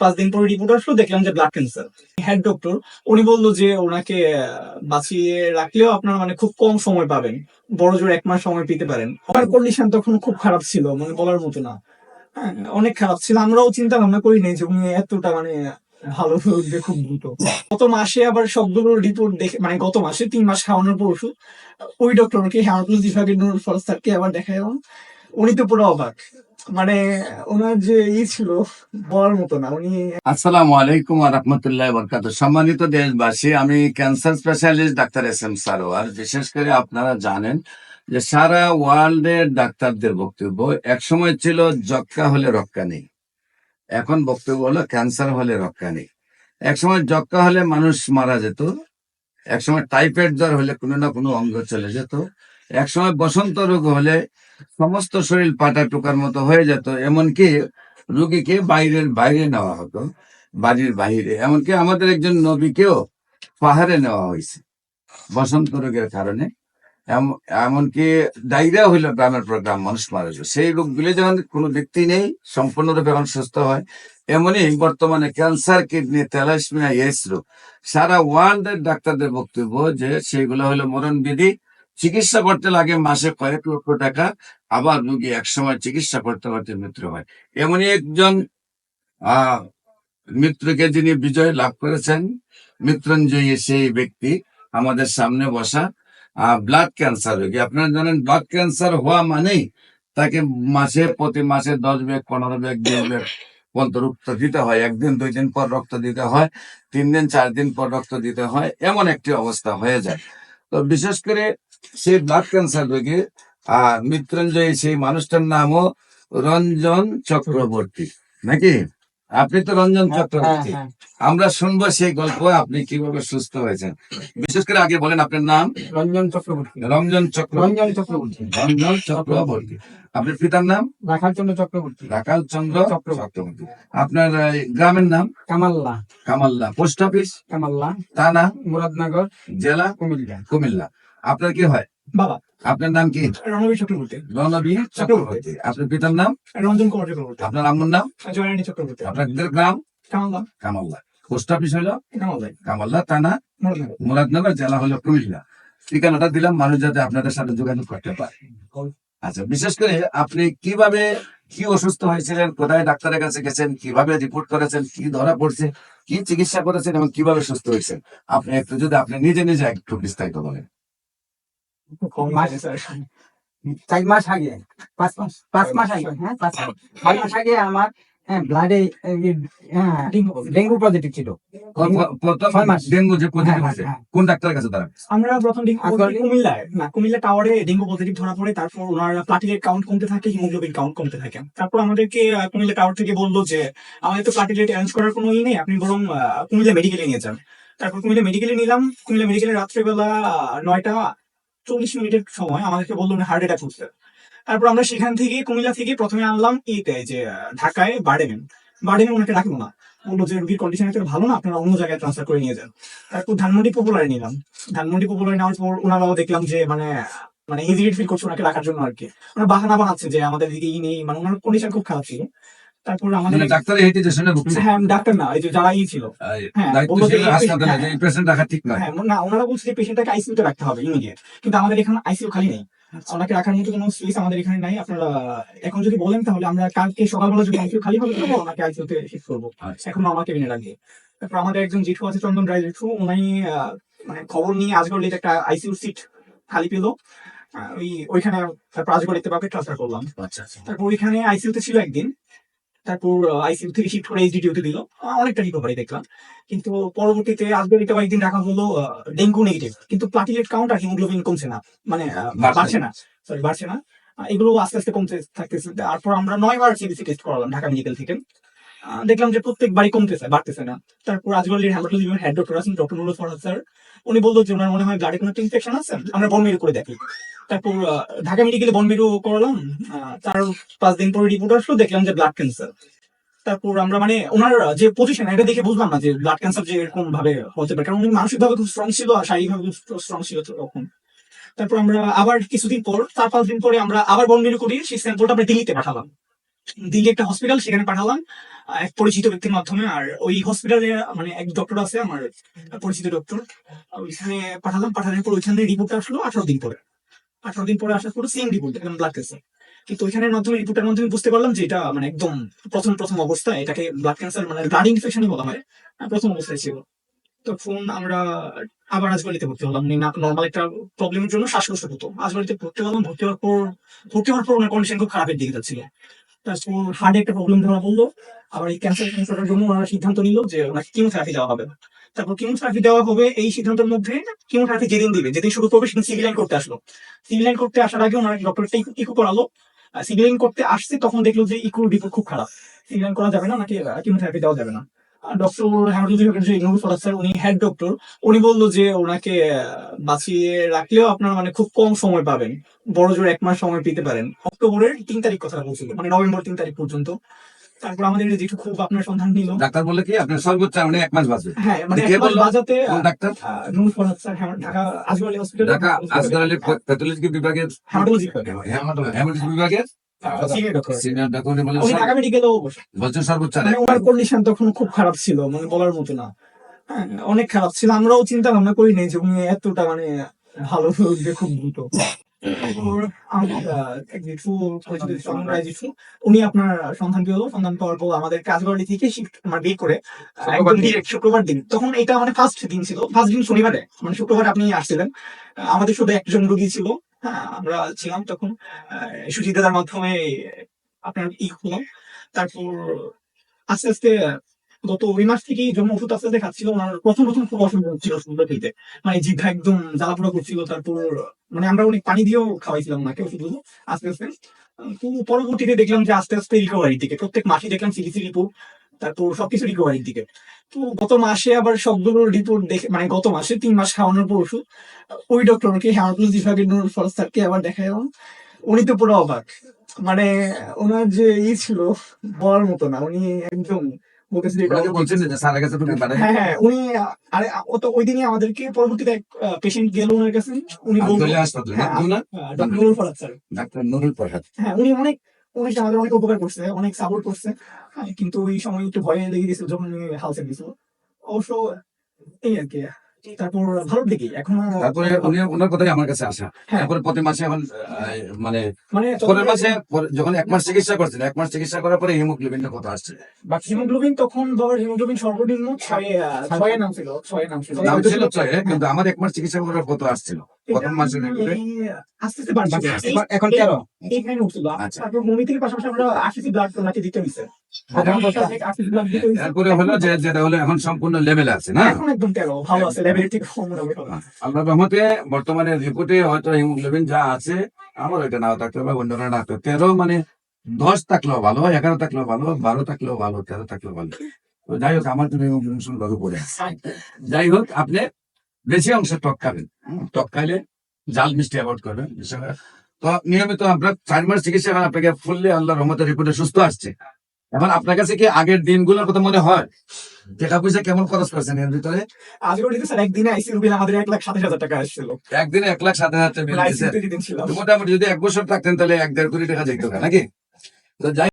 5 দিন পরে রিপোর্ট আসলো, দেখলাম যে ব্লাড ক্যান্সার। হেড ডক্টর উনি বললো যে ওনাকে বাঁচিয়ে রাখলেও আপনার মানে খুব কম সময় পাবেন, বড় জোর 1 মাস সময় পেতে পারেন। আমার কন্ডিশন তখন খুব খারাপ ছিল, মানে বলার মতো না। হ্যাঁ, অনেক খারাপ ছিল। আমরাও চিন্তা ভাবনা করি নাই যে উনি এতটা মানে ভালো উঠবে খুব দ্রুত। গত মাসে আবার সবগুলো রিপোর্ট দেখে, মানে গত মাসে 3 মাস খাওয়ানোর পর ওষুধ, ওই ডক্টরকে হেমাটোলজি বিভাগের নুরুল ফরজ স্যারকে আবার দেখালাম। উনি তো পুরো অবাক, মানে ওনার যে ছিল বলার মতো না। উনি আসসালামু আলাইকুম ওয়া রাহমাতুল্লাহি ওয়া বারাকাতুহু। সম্মানিত দেশবাসী, আমি cancer specialist doctor SM Sarwar. বিশেষ করে আপনারা জানেন যে সারা ওয়ার্ল্ডের ডাক্তারদের বক্তব্য একসময় ছিল যক্ষ্মা হলে রক্ষা নেই, এখন বক্তব্য হলো ক্যান্সার হলে রক্ষা নেই। একসময় যক্ষ্মা হলে মানুষ মারা যেত, একসময় টাইফয়েড জ্বর হলে কোনো না কোনো অঙ্গ চলে যেত, একসময় বসন্ত রোগ হলে সমস্ত শরীর পাটা টোকার মতো হয়ে যেত, এমনকি রোগীকে বাইরে নেওয়া হতো, বাড়ির বাইরে। এমনকি আমাদের একজন নবীকেও পাহাড়ে নেওয়া হয়েছে বসন্ত রোগের কারণে। এমনকি ডায়রিয়া হইলো গ্রামের পর গ্রাম মানুষ মারা যায়। সেই রোগগুলি যখন কোনো ব্যক্তি নেই, সম্পূর্ণরূপে এখন সুস্থ হয়। এমনই বর্তমানে ক্যান্সার, কিডনি, থ্যালাসেমিয়া, এইডস রোগ সারা ওয়ার্ল্ডের ডাক্তারদের বক্তব্য যে সেগুলো হলো মরণ বিধি। চিকিৎসা করতে লাগে মাসে কয়েক লক্ষ টাকা, আবার রোগী একসময় চিকিৎসা করতে করতে মৃত্যু হয়। এমনই একজন আহ মৃত্যুকে যিনি বিজয় লাভ করেছেন, মৃত্যুঞ্জয়ী সেই ব্যক্তি আমাদের সামনে বসা, ব্লাড ক্যান্সার রোগী। আপনারা জানেন ব্লাড ক্যান্সার হওয়া মানেই তাকে প্রতি মাসে 10 ব্যাগ, 15 ব্যাগ, 20 ব্যাগ পর্যন্ত রক্ত দিতে হয়। 1 দিন 2 দিন পর রক্ত দিতে হয়, 3 দিন 4 দিন পর রক্ত দিতে হয়, এমন একটি অবস্থা হয়ে যায়। তো বিশেষ করে সেই ব্লাড ক্যান্সার রোগী মৃত্যুঞ্জয়ী সেই মানুষটার নামও রঞ্জন চক্রবর্তী, নাকি? আপনি তো রঞ্জন চক্রবর্তী। আমরা শুনবো সেই গল্প, আপনি কিভাবে সুস্থ হয়েছেন। বিশেষ করে আগে বলেন আপনার নাম। রঞ্জন চক্রবর্তী। রঞ্জন চক্রবর্তী। রঞ্জন চক্রবর্তী। রঞ্জন চক্রবর্তী। আপনার পিতার নাম? রাখাল চন্দ্র চক্রবর্তী। রাখাল চন্দ্র চক্রবর্তী। আপনার গ্রামের নাম? কামাল্লা। কামাল্লা। Post office? কামাল্লা। থানা? মুরাদনগর। জেলা? কুমিল্লা। কুমিল্লা। আপনার কি হয়? বাবা। আপনার নাম কি? রণবীর চক্রবর্তী। রণবীর চক্রবর্তী। আপনার পিতার নাম? রঞ্জন কুমার চক্রবর্তী। আপনার আম্মুর নাম? জয়রানী চক্রবর্তী। আপনাদের গ্রাম? কামাল্লা। কামাল্লা। পোস্ট অফিস হলো কামাল্লাই। কামাল্লা, থানা মুরাদনগর। মুরাদনগর, জেলা হলো কুমিল্লা। ঠিকানাটা দিলাম মানুষ যাতে আপনাদের সাথে যোগাযোগ করতে পারে। আচ্ছা, বিশেষ করে আপনি কিভাবে, কি অসুস্থ হয়েছিলেন, কোথায় ডাক্তারের কাছে গেছেন, কিভাবে রিপোর্ট করেছেন, কি ধরা পড়ছে, কি চিকিৎসা করেছেন এবং কিভাবে সুস্থ হয়েছেন, আপনি একটু যদি আপনি নিজে নিজে একটু বিস্তারিত বলেন। 4 মাস আগে, 5 মাস আগে, হ্যাঁ 5 মাস আগে আমার ব্লাডে ডেঙ্গু পজিটিভ ছিল। প্রথম 6 মাস। ডেঙ্গু যে পজিটিভ হ্যাঁ, হয়েছে, হ্যাঁ। কোন ডাক্তারের কাছে দাঁড়ান? আমরা প্রথম আসলে- কুমিল্লা টাওয়ারে ডেঙ্গু পজিটিভ ধরা পড়ে। তারপর ওনার প্লাটিলেট কাউন্ট কমতে থাকে, হিমোগ্লোবিন কাউন্ট কমতে থাকে। তারপর আমাদেরকে কুমিল্লা টাওয়ার থেকে বললো যে আমাদের তো প্লাটিলেট অ্যারেঞ্জ করার কোনো ই নেই, আপনি বরং কুমিল্লা মেডিকেলে নিয়ে যান। তারপর কুমিল্লা মেডিকেলে নিলাম। কুমিল্লা মেডিকেলে রাত্রেবেলা 9টা 40 মিনিটের সময় আমাদেরকে বললো হার্ট অ্যাটাক হচ্ছে। তারপর আমরা সেখান থেকে কুমিল্লা থেকে প্রথমে আনলাম যে ঢাকায় বার্ডেমে ওনাকে রাখবো না, বললো যে রুগীর কন্ডিশন এত ভালো না, আপনারা অন্য জায়গায় ট্রান্সফার করে নিয়ে যান। তারপর ধানমন্ডি পপুলারে নিলাম। ধানমন্ডি পপুলারে নেওয়ার পর ওনারাও দেখলাম যে মানে মানে হেজিটেট ফিল করছে ওনাকে রাখার জন্য আর কি। ওনার বাহানা বানাচ্ছে যে আমাদের দিকে ই নেই, মানে ওনার কন্ডিশন খুব খারাপ ছিল। তারপর আমাদের ডাক্তারের হেজিটেশনে ভুগছে। হ্যাঁ, ডাক্তার না, এই যে যারা ই ছিল, হ্যাঁ, বললো যে দায়িত্বশীল হাসপাতালে যে পেশেন্ট রাখা ঠিক নয়। হ্যাঁ না, ওনারা বলছে যে পেশেন্টটাকে আইসিইউতে রাখতে হবে ইমিডিয়েট, কিন্তু আমাদের এখানে আইসিইউ খালি নেই, ওনাকে রাখার মতো কোনো স্পেস আমাদের এখানে নাই। আপনারা এখন যদি বলেন তাহলে আমরা কালকে সকালবেলা যদি আইসিইউ খালি হবে তাহলে ওনাকে আইসিইউতে শিফট করবো। এখন আমার কেবিনে রাখবে। তারপর আমাদের একজন জেঠু আছে, চন্দন রায় জেঠু, উনি মানে খবর নিয়ে আজগর একটা আইসিইউ সিট খালি পেলো ওইখানে। তারপর আজগর লিখতে পাকে ট্রান্সফার করলাম। আচ্ছা আচ্ছা। তারপর ওইখানে আইসিইউতে ছিল একদিন। তারপর আইসিইউ থেকে শিফট করে এইচডিডিউতে দিল, অনেকটা রিকভারি দেখলাম। কিন্তু পরবর্তীতে আজকে কয়েকদিন রাখা হলো ডেঙ্গু নেগেটিভ, কিন্তু প্লাটিলেট কাউন্ট আর হিমোগ্লোবিন কমছে না, মানে বাড়ছে না। এগুলো আস্তে আস্তে কমতে থাকতেছে। তারপর আমরা 9বার সিবিসি টেস্ট করালাম ঢাকা মেডিকেল থেকে, দেখলাম যে প্রত্যেকবারই কমতেছে, বাড়তেছে না। তারপর আজগলের হেমাটোলজি হেড ডক্টর আছেন, ডক্টর নুরুল ফরহাদ স্যার, উনি বললো যে ওনার মনে হয় ব্লাডে কোনো ইনফেকশন আছে, আমরা বন মেরু করে দেখি। তারপর ঢাকা মেডিকেলে বন মেরু করালাম। তার 5 দিন পরে রিপোর্ট আসলো, দেখলাম যে ব্লাড ক্যান্সার। তারপর আমরা মানে ওনার যে পজিশন এটা দেখে বুঝলাম না যে ব্লাড ক্যান্সার যে এরকম ভাবে হতে পারে, কারণ উনি মানসিকভাবে খুব স্ট্রং ছিল আর শারীরিকভাবে খুব স্ট্রং ছিল তখন। তারপর আমরা আবার কিছুদিন পর 4-5 দিন পরে আমরা আবার বন মেরু করি, সেই স্যাম্পলটা আমরা দিল্লিতে পাঠালাম। দিল্লি একটা হসপিটাল, সেখানে পাঠালাম এক পরিচিত ব্যক্তির মাধ্যমে। আর ওই হসপিটালে মানে এক ডক্টর আছে আমার পরিচিত ডক্টর, ওইখানে পাঠালাম। পাঠানোর পর ওইখানে রিপোর্ট আসলো 18 দিন পরে। 18 দিন পরে আসার পর সেম রিপোর্ট, একদম ব্লাড ক্যান্সার। কিন্তু ওইখানের মাধ্যমে, রিপোর্টের মাধ্যমে বুঝতে পারলাম যে এটা মানে একদম প্রথম প্রথম অবস্থা, এটাকে ব্লাড ক্যান্সার মানে ব্লাড ইনফেকশনই বলা হয়। প্রথম অবস্থায় ছিল। তখন আমরা আবার রাজবাড়িতে ভর্তি হলাম। মানে নর্মাল একটা প্রবলেমের জন্য শ্বাসকষ্ট হতো, রাজবাড়িতে ভর্তি হলাম। ভর্তি হওয়ার পর ওনার কন্ডিশন খুব খারাপের দিকে যাচ্ছিল। তারপর হার্টে একটা প্রবলেম ধরা পড়লো। আবার এই ক্যান্সারের জন্য ওনারা সিদ্ধান্ত নিল যে ওনাকে কিমোথেরাপি দেওয়া হবে। তারপর কিমোথেরাপি দেওয়া হবে, এই সিদ্ধান্তের মধ্যে কিমোথেরাপি যেদিন দিবে, যেদিন শুরু করবে, সেদিন সিভিল লাইন করতে আসলো। সিভিল লাইন করতে আসার আগে ওনার ডক্টরটা ইকো করালো। সিভিল লাইন করতে আসছে, তখন দেখলো যে ইকোর রিপোর্ট খুব খারাপ, সিভিল লাইন করা যাবে না, ওনাকে কিমোথেরাপি দেওয়া যাবে না। ডক্টর হেমাটোলজি যে নুরুল ফরাজ স্যার, উনি হেড ডক্টর, উনি বললো যে ওনাকে বাঁচিয়ে রাখলেও আপনার মানে খুব কম সময় পাবেন, বড় জোর 1 মাস সময় পেতে পারেন। অক্টোবরের 3 তারিখ কথা বলছিল, মানে নভেম্বর 3 তারিখ পর্যন্ত। তারপর আমাদের যেটু খুব আপনার সন্ধান নিল, ডাক্তার বলে কি আপনার সর্বোচ্চ মানে 1 মাস বাঁচবে? হ্যাঁ মানে কে 1 মাস বললো? বাজাতে কোন doctor? Nurul Faraz sir, Dhaka Asgar Ali hospital, Dhaka Asgar Ali pathology বিভাগের হেমাটোলজি হেমাটোলজি বিভাগের সিনিয়র ডক্টর। Senior doctor. উনি বলেন উনি ঢাকা মেডিকেলেও বলছেন সর্বোচ্চ মানে ওনার কন্ডিশন তখন খুব খারাপ ছিল, মানে বলার মতো না। হ্যাঁ, অনেক খারাপ ছিল। আমরাও চিন্তা ভাবনা করি নাই যে উনি এতটা মানে ভালো হয়ে খুব দ্রুত। তারপর আমার, এক জেঠু, পরিচিত চন্দন রায় জেঠু, উনি আপনার সন্ধান পেলো। সন্ধান পাওয়ার পর আমাদের কাজবাড়ি থেকে শিফট আমার বের করে একদম ডিরেক্ট শুক্রবার দিন, তখন এটা মানে ফার্স্ট দিন ছিল, ফার্স্ট দিন শনিবারে, মানে শুক্রবার আপনি আসছিলেন। আমাদের শুধু একজন রোগী ছিল, হ্যাঁ আমরা ছিলাম তখন। সুজিত দাদার মাধ্যমে আপনার হলো। তারপর আস্তে আস্তে গত ওই মাস থেকেই যখন ওষুধ আস্তে আস্তে খাচ্ছিল, ওনার প্রথম প্রথম খুব অসুবিধা হচ্ছিল ওষুধটা খেতে, মানে জিভা একদম জ্বালাপোড়া করছিল। তারপর মানে আমরা অনেক পানি দিয়েও খাওয়াইছিলাম ওনাকে ওষুধগুলো আস্তে আস্তে। তো পরবর্তীতে দেখলাম যে আস্তে আস্তে রিকভারির দিকে, প্রত্যেক মাসে দেখলাম সিডিসি রিপোর্ট, তারপর সবকিছু রিকভারির দিকে। তো গত মাসে আবার সবগুলোর রিপোর্ট দেখে, মানে গত মাসে 3 মাস খাওয়ানোর পর ওষুধ, ওই ডক্টরকে, হেমাটোলজি বিভাগের নুরুল ফরাজ স্যারকে আবার দেখালাম। উনি তো পুরো অবাক, মানে ওনার যে ছিল বলার মতো না। উনি একদম বলতেছে যে ওনাকে বলছেন যে স্যারের কাছে তুমি পাঠাই। হ্যাঁ হ্যাঁ, উনি আরে ও তো ওই দিনই আমাদেরকে, পরবর্তীতে এক পেশেন্ট গেল ওনার কাছে, উনি বলল, আব্দুল্লাহ হাসপাতাল হ্যাঁ না? Doctor Nurul Faraz sir, doctor Nurul Farhad. হ্যাঁ উনি অনেক অনেক আমাদের অনেক উপকার করছে, অনেক সাপোর্ট করছে। হ্যাঁ, কিন্তু ওই সময় একটু ভয়ে লেগে গেছিল যখন উনি হাল ছেড়ে দিয়েছিল। অবশ্য এই আর কি। তারপর ভালোর দিকে এখন তারপরে উনি ওনার কথাই আমার কাছে আসা। হ্যাঁ তারপরে প্রতি মাসে এখন মানে মানে পরের মাসে যখন 1 মাস চিকিৎসা করছেন, 1 মাস চিকিৎসা করার পরে হিমোগ্লোবিনটা কত আসছে? বাট হিমোগ্লোবিন তখন বাবার হিমোগ্লোবিন সর্বনিম্ন 6 নাম ছিল, 6 নাম ছিল। নাম ছিল 6, কিন্তু আমার 1 মাস চিকিৎসা করার কত আসছিল প্রথম মাসে? আস্তে আস্তে বাড়ছে, এখন 13। এইখানে উঠছিল। আচ্ছা। তারপর মমিতির পাশাপাশি আমরা আরসিসি ব্লাড ওনাকে দিতে হইছে। আরসিসি ব্লাড দিতে হইছে। তারপরে হলো যে যেটা হলো এখন সম্পূর্ণ লেভেলে আছে না? এখন একদম 13 ভালো আছে, লেভেল ঠিক মোটামুটি ভালো। আল্লাহর রহমতে বর্তমানে রিপোর্টে হয়তো হিমোগ্লোবিন যা আছে, আমার ওইটা নাও থাকতে হবে, অন্যরা না থাকতে, 13 মানে 10 থাকলেও ভালো, 11 থাকলেও ভালো, 12 থাকলেও ভালো, 13 থাকলেও ভালো। তো যাই হোক, আমার জন্য হিমোগ্লোবিন ভালো পড়ে আছে। যাই হোক, আপনি বেশি অংশ টক খাবেন। টক খাইলে জাল মিষ্টি অ্যাভয়েড করবেন। তো নিয়মিত আমরা 4 মাস চিকিৎসা, এখন আপনাকে ফুললি আল্লাহর রহমতের রিপোর্টে সুস্থ আসছে। এখন আপনার কাছে কি আগের দিনগুলোর কথা মনে হয়? টাকা পয়সা কেমন খরচ করছেন এর ভিতরে? আজকে দিতে স্যার একদিনে আইসিইউ বিল আমাদের 1,27,000 টাকা আসছিল। একদিনে 1,07,000 টাকা বিল দিয়েছে। আইসিইউ তে যেদিন ছিলাম। তো মোটামুটি যদি 1 বছর থাকতেন তাহলে 1.5 কোটি টাকা যেত নাকি? তো যাই